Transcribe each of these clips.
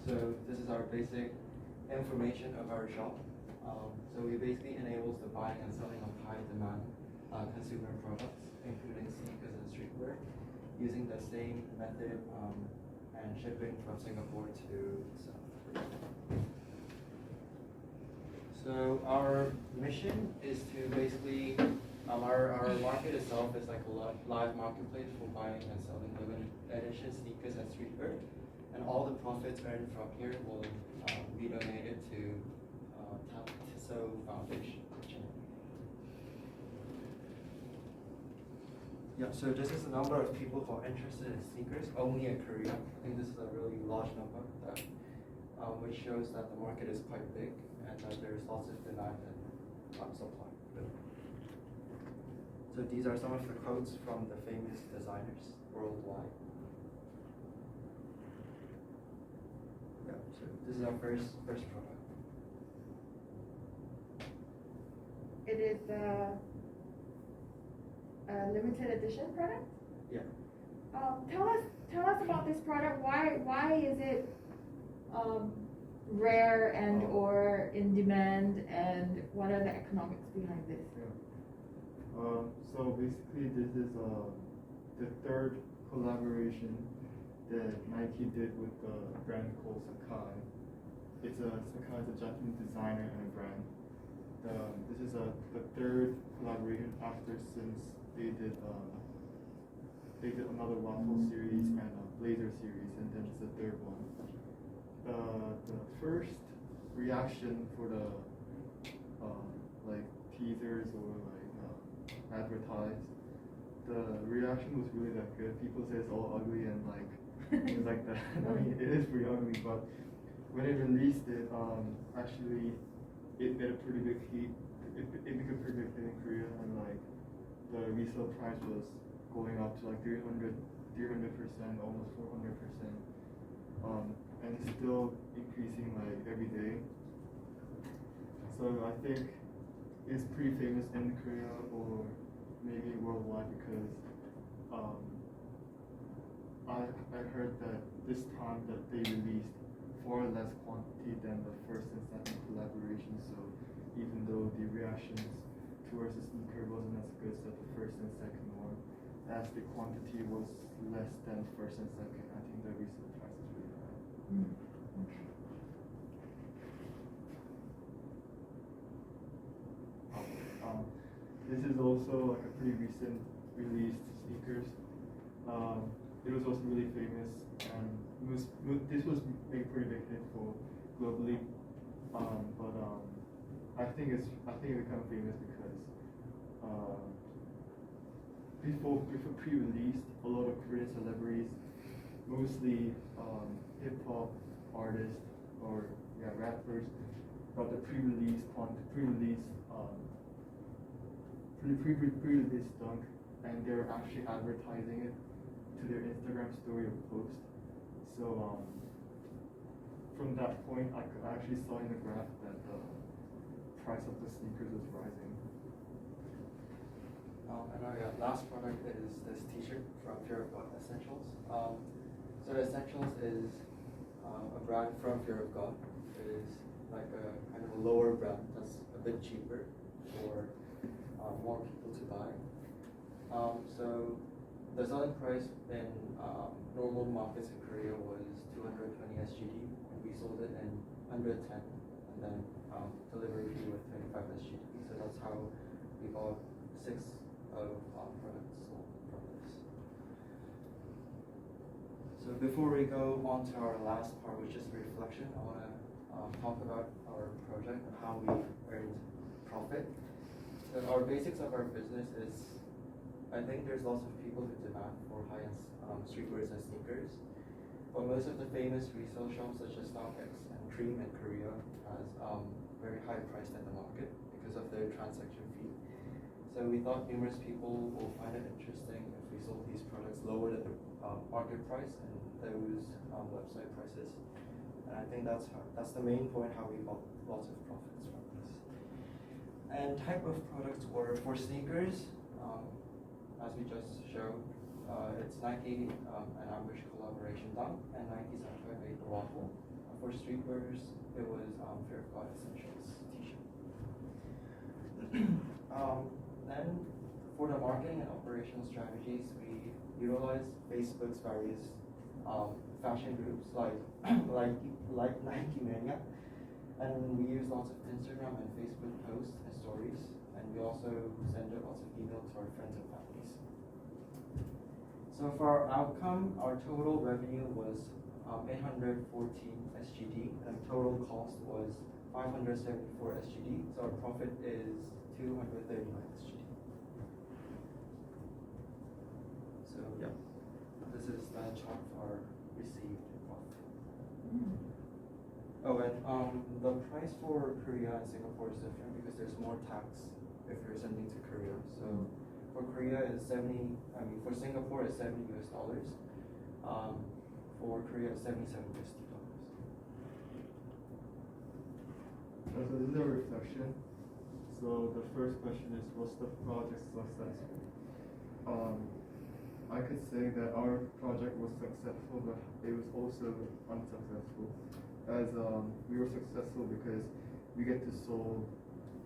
So this is our basic information of our shop. So we basically enables the buying and selling of high demand consumer products, including sneakers and streetwear, using the same method and shipping from Singapore to South Korea. So our mission is to basically, our market itself is like a live marketplace for buying and selling limited edition sneakers and streetwear, and all the profits earned from here will be donated to Tiso Foundation. Yeah, so this is the number of people who are interested in sneakers only in Korea. I think this is a really large number, that, which shows that the market is quite big and that there's lots of demand and supply. So these are some of the quotes from the famous designers worldwide. Yeah, so this is our first product. It is a limited edition product? Yeah. Tell us about this product. Why is it rare and or in demand, and what are the economics behind this? Yeah. So basically, this is the third collaboration that Nike did with the brand called Sakai. Sakai is a Japanese designer and a brand. This is the third collaboration after since they did another waffle series and a blazer series, and then it's the third one. The first reaction for the like teasers or like advertised, the reaction was really that good. People say it's all ugly and like things like that. I mean, it is pretty ugly, but when it released it, actually it made a pretty big hit. It became a pretty big hit in Korea, and like the resale price was going up to like 300%, almost 400%, and it's still increasing like every day. So I think it's pretty famous in Korea or maybe worldwide because I heard that this time that they released far less quantity than the first and second collaboration. So even though the reactions towards the sneaker wasn't as good as the first and second one, as the quantity was less than first and second, I think the resale price is really high. Okay. This is also like a pretty recent released sneakers. It was also really famous, and this was a pretty big hit for globally. But I think it became famous because before pre-released, a lot of Korean celebrities, mostly hip-hop artists or rappers, got the pre-release dunk, and they're actually advertising it to their Instagram story or post. So from that point, I actually saw in the graph that the price of the sneakers was rising. And our last product is this T-shirt from Fear of God Essentials. So Essentials is a brand from Fear of God. It is like a kind of a lower brand that's a bit cheaper for more people to buy. So the selling price in normal markets in Korea was 220 SGD, and we sold it in 110, and then delivery fee with 25 SGD. So that's how we got 6 of products sold from this. So before we go on to our last part, which is reflection, I want to talk about our project and how we earned profit. So our basics of our business is, I think there's lots of people who demand for high-end streetwear and sneakers, but most of the famous resale shops such as StockX and Cream in Korea has very high price in the market because of their transaction fee. So we thought numerous people will find it interesting if we sold these products lower than the market price and those website prices. And I think that's the main point how we got lots of profits from this. And type of products were for sneakers, as we just showed, it's Nike and Ambush collaboration dunk and Nike Sunshine Waffle for streetwears, it was Fair Fly Essentials t-shirt. Then for the marketing and operational strategies, we utilize Facebook's various fashion groups like like Nike Mania, and we use lots of Instagram and Facebook posts and stories, and we also send out lots of emails to our friends and families. So for our outcome, our total revenue was 814 SGD, and total cost was 574 SGD. So our profit is 239 SGD. So yeah, this is the chart for our received profit. Oh, and the price for Korea and Singapore is different because there's more tax if you're sending to Korea. So for Korea is for Singapore it's $70 US. For Korea it's $77 US. So this is a reflection. So the first question is, was the project successful? I could say that our project was successful, but it was also unsuccessful. As we were successful because we get to sold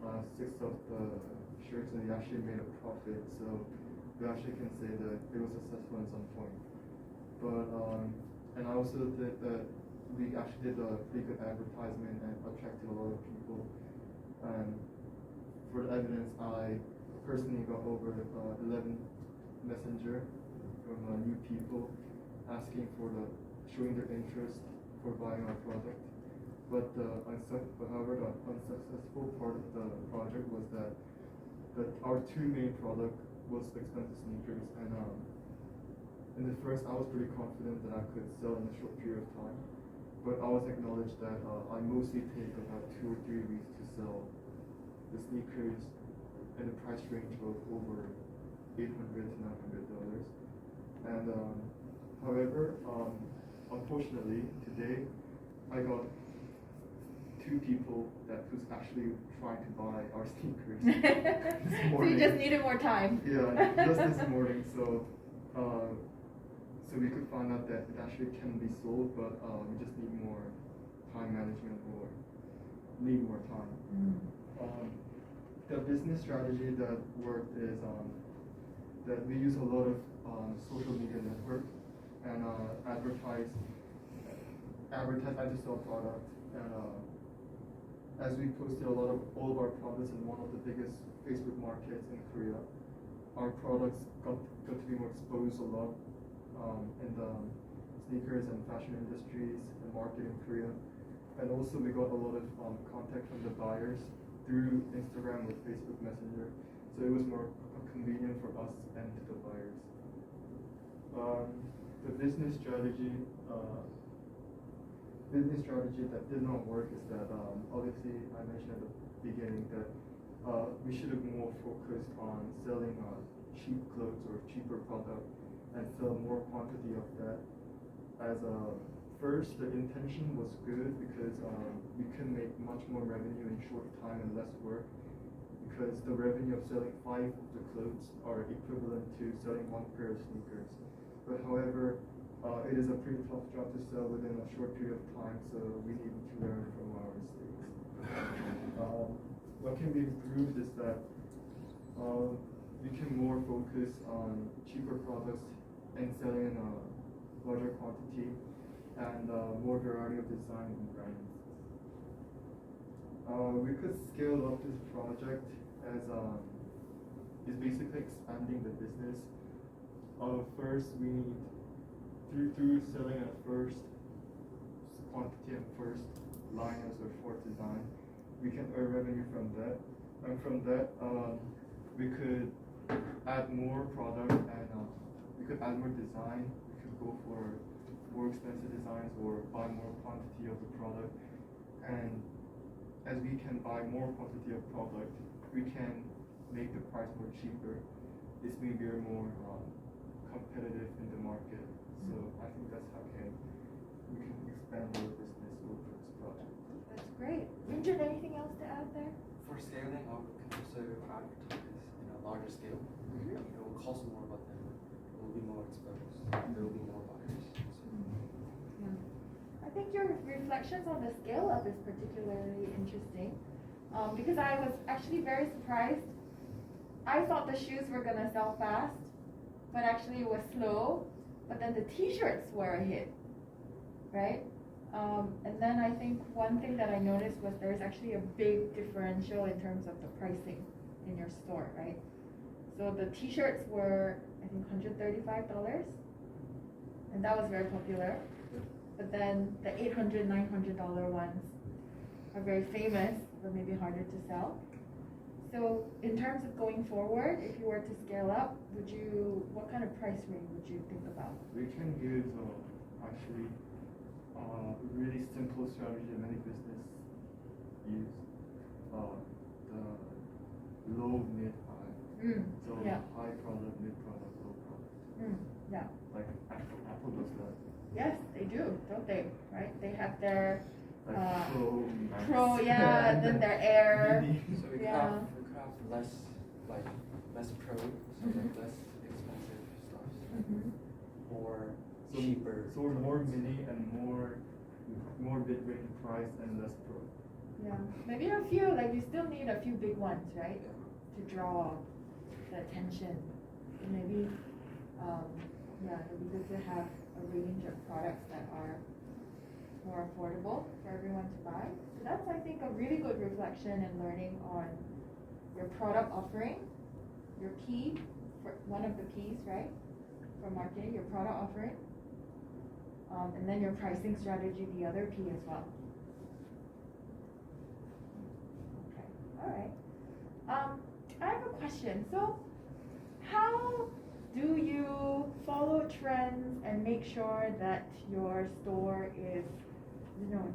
6 of the shirts and we actually made a profit. So we actually can say that it was successful at some point. But and I also think that we actually did a pretty good advertisement and attracted a lot of people. And for the evidence, I personally got over 11 messenger from new people asking for showing their interest for buying our product. But however, the unsuccessful part of the project was that our two main product was expensive sneakers, and in the first I was pretty confident that I could sell in a short period of time. But I was acknowledged that I mostly take about 2 or 3 weeks to sell the sneakers in the price range of over $800 to $900. And however, unfortunately, today I got 2 people who's actually trying to buy our sneakers this So morning. you just needed more time. Yeah, just this morning. So we could find out that it actually can be sold, but we just need more time management or need more time. The business strategy that worked is that we use a lot of social media network and advertise and to sell product. And as we posted all of our products in one of the biggest Facebook markets in Korea, our products got to be more exposed a lot in the sneakers and fashion industries and market in Korea. And also we got a lot of contact from the buyers through Instagram or Facebook Messenger. So it was more convenient for us and to the buyers. The business strategy that did not work is that obviously I mentioned at the beginning that we should have more focused on selling cheap clothes or cheaper product and sell more quantity of that. As first, the intention was good because we can make much more revenue in short time and less work, because the revenue of selling 5 of the clothes are equivalent to selling 1 pair of sneakers. But however, it is a pretty tough job to sell within a short period of time, so we need to learn from our mistakes. What can be improved is that we can more focus on cheaper products and selling in a larger quantity and more variety of design and brands. We could scale up this project as is basically expanding the business. First, we need through selling at first quantity and first lineups or fourth design, we can earn revenue from that. And from that, we could add more product and we could add more design. We could go for more expensive designs or buy more quantity of the product. And as we can buy more quantity of product, we can make the price more cheaper. This means we are more competitive in the market. So I think that's how we can expand our business over this project. That's great. Minjun, anything else to add there? For scaling, we can also advertise in a larger scale. It will cost more, but then it will be more exposed. There will be more buyers. So. Yeah. think your reflections on the scale up is particularly interesting, because I was actually very surprised. I thought the shoes were gonna sell fast, but actually it was slow. But then the T-shirts were a hit, right? And then I think one thing that I noticed was there's actually a big differential in terms of the pricing in your store, right? So the T-shirts were, I think, $135, and that was very popular. But then the $800, $900 ones are very famous, but maybe harder to sell. So in terms of going forward, if you were to scale up, what kind of price range would you think about? We can use actually really simple strategy that many business use. The low, mid, high. So yeah. high product, mid product, low product. Yeah. Like Apple does that. Yes, they do, don't they? Right? They have their Like Pro, yeah, and then their Air. So we could have less pro, so like less expensive stuff, or cheaper. So we're more mini and more mid-range price and less pro. Yeah, maybe a few, like you still need a few big ones, right? Yeah. To draw the attention. So maybe, it'd be good to have a range of products that are more affordable for everyone to buy. So that's, I think, a really good reflection and learning on your product offering, your P, for one of the P's, right? For marketing, your product offering, and then your pricing strategy, the other P as well. Okay, all right. I have a question. So, how do you follow trends and make sure that your store is,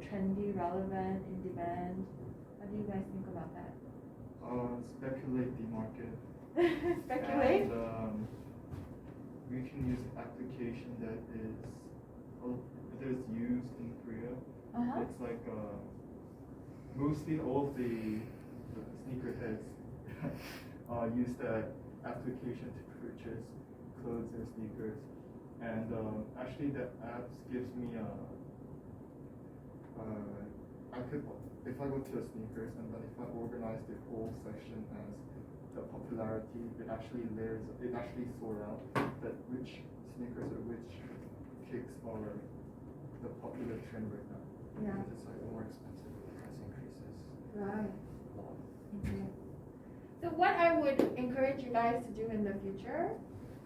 trendy, relevant, in demand? How do you guys think about that? Speculate the market. Speculate? And we can use application that is used in Korea. It's like mostly all of the sneakerheads use that application to purchase clothes or sneakers. And actually the apps gives me if I go to the sneakers and then if I organize the whole section as the popularity, it actually sort out that which sneakers or which kicks are the popular trend right now. Yeah. Because it's like more expensive, the price increases. Right. Okay. So what I would encourage you guys to do in the future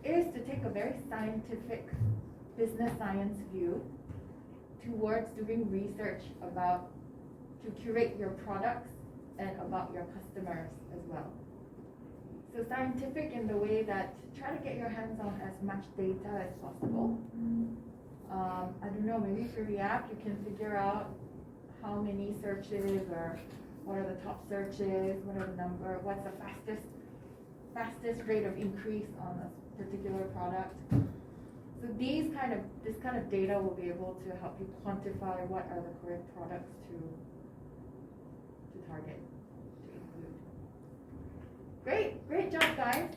is to take a very scientific business science view towards doing research to curate your products and about your customers as well. So scientific in the way that try to get your hands on as much data as possible. I don't know, maybe through the app you can figure out how many searches or what are the top searches, what are the number, what's the fastest rate of increase on a particular product. So this kind of data will be able to help you quantify what are the correct products to target, to include. Great job, guys.